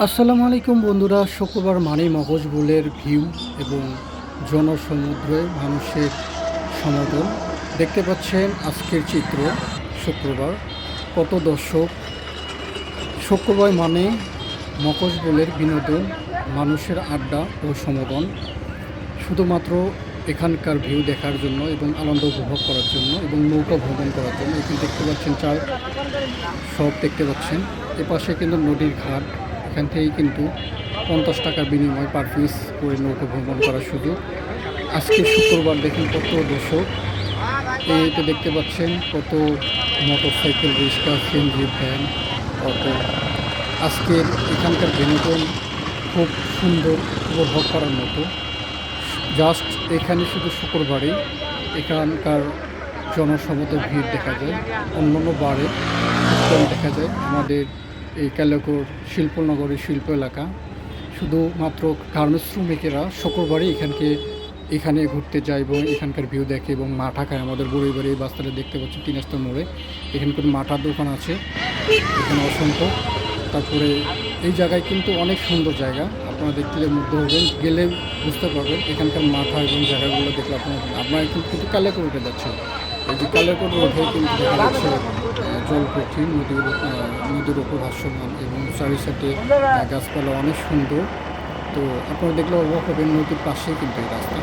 আসসালামু আলাইকুম বন্ধুরা, শুক্রবার মানেই মগজবুলের ভিউ এবং জনসমুদ্রে মানুষের সমাগম। দেখতে পাচ্ছেন আজকের চিত্র। শুক্রবার কত দর্শক। শুক্রবার মানে মগজবুলের বিনোদন, মানুষের আড্ডা ও সমাগম, শুধুমাত্র এখানকার ভিউ দেখার জন্য এবং আনন্দ উপভোগ করার জন্য এবং নৌকা ভ্রমণ করার জন্য। এখানে দেখতে পাচ্ছেন চার সব দেখতে পাচ্ছেন। এপাশে কিন্তু নদীর ঘাট। এখান থেকেই কিন্তু 50 টাকার বিনিময়ে পার পিস করে নৌকা ভ্রমণ করার সুযোগ। আজকে শুক্রবার দেখুন কত দর্শক। এইটা দেখতে পাচ্ছেন কত মোটরসাইকেল, রিক্সা, সিএনজি, ভ্যান, অটো। আজকের এখানকার বিনোদন খুব সুন্দর, উপভোগ করার মতো। জাস্ট এখানে শুধু শুক্রবারেই এখানকার জনসমুদ্র ভিড় দেখা যায়। অন্যান্য বারে কম দেখা যায়। আমাদের এই কালিয়াকৈর শিল্পনগরের শিল্প এলাকা, শুধুমাত্র গার্মেন্টস শ্রমিকেরা শুক্রবারই এখানে ঘুরতে যায় এবং এখানকার ভিউ দেখে এবং মাঠা খায়। আমাদের বড়ই বাড়ি বাস্তালে দেখতে পাচ্ছি 3 রাস্তার মোড়ে এখানে কোনো মাঠার দোকান আছে, এখানে অসংখ্য। তারপরে এই জায়গায় কিন্তু অনেক সুন্দর জায়গা, আপনারা দেখলে মুগ্ধ হবেন, গেলে বুঝতে পারবেন এখানকার মাঠা এবং জায়গাগুলো দেখলে আপনারা কিন্তু কালিয়াকৈর উঠে যাচ্ছেন। এই যে কালিয়াকৈর রোডে কিন্তু দেখা যাচ্ছে জলপথি, নদীর ওপর ভাসমান এবং চারি সাইডে গাছপালা অনেক সুন্দর। তো আপনারা দেখলে অবাক হবেন, নদীর পাশেই কিন্তু এই রাস্তা।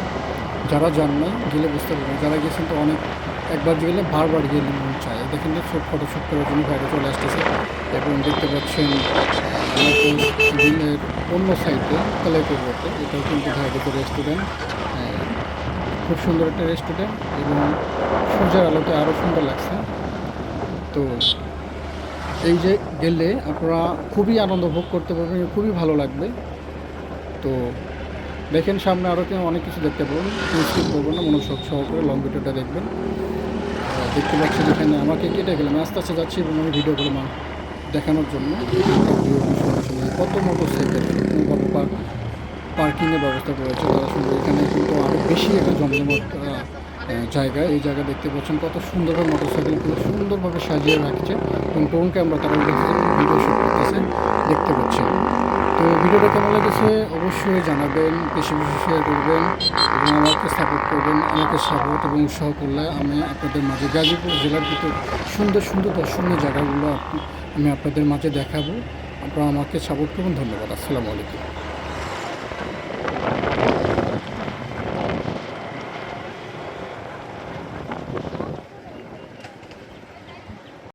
যারা যান নাই গেলে বুঝতে পারবেন, যারা গেছেন তো অনেক, একবার গেলে বারবার গেলে মন চায়। দেখেন যে ছোট ফটো শ্যুট করার জন্য বাইরে চলে আসতেছে এবং দেখতে পাচ্ছেন দিনের অন্য সাইডে কালিয়াকৈর রোডে এটাও কিন্তু ভাইদের রেস্টুরেন্ট, খুব সুন্দর একটা রেস্টুরেন্ট এবং সূর্যের আলোতে আরও সুন্দর লাগছে। তো এই যে গেলে আপনারা খুবই আনন্দ ভোগ করতে পারবেন, খুবই ভালো লাগবে। তো দেখেন সামনে আরও অনেক কিছু দেখতে পাবেন, স্কিপ করবেন না, মনোযোগ সহকারে লং ভিডিওটা দেখবেন। দেখতে পাচ্ছেন এখানে আমাকে কেটে গেলাম, আস্তে আস্তে যাচ্ছি এবং আমি ভিডিওগুলো দেখানোর জন্য। কত মোটরসাইকেল পার্কিংয়ের ব্যবস্থা করেছে তারা, শুধু এখানে কিন্তু আরও বেশি একটা জমজমাট জায়গা। এই জায়গা দেখতে পাচ্ছেন কত সুন্দরভাবে মোটরসাইকেলগুলো সুন্দরভাবে সাজিয়ে রাখছে এবং ড্রোন ক্যামেরা তারা ভিডিও শুট করতেছে, দেখতে পাচ্ছেন। তো ভিডিওটা কেমন লেগেছে অবশ্যই জানাবেন, বেশি বেশি শেয়ার করবেন এবং আমাকে সাপোর্ট করবেন। আমাকে সাপোর্ট এবং উৎসাহ করলে আমি আপনাদের মাঝে গাজীপুর জেলার ভিতর সুন্দর সুন্দর দর্শনীয় জায়গাগুলো আমি আপনাদের মাঝে দেখাবো। আপনারা আমাকে সাপোর্ট করুন। ধন্যবাদ। আসসালামু আলাইকুম।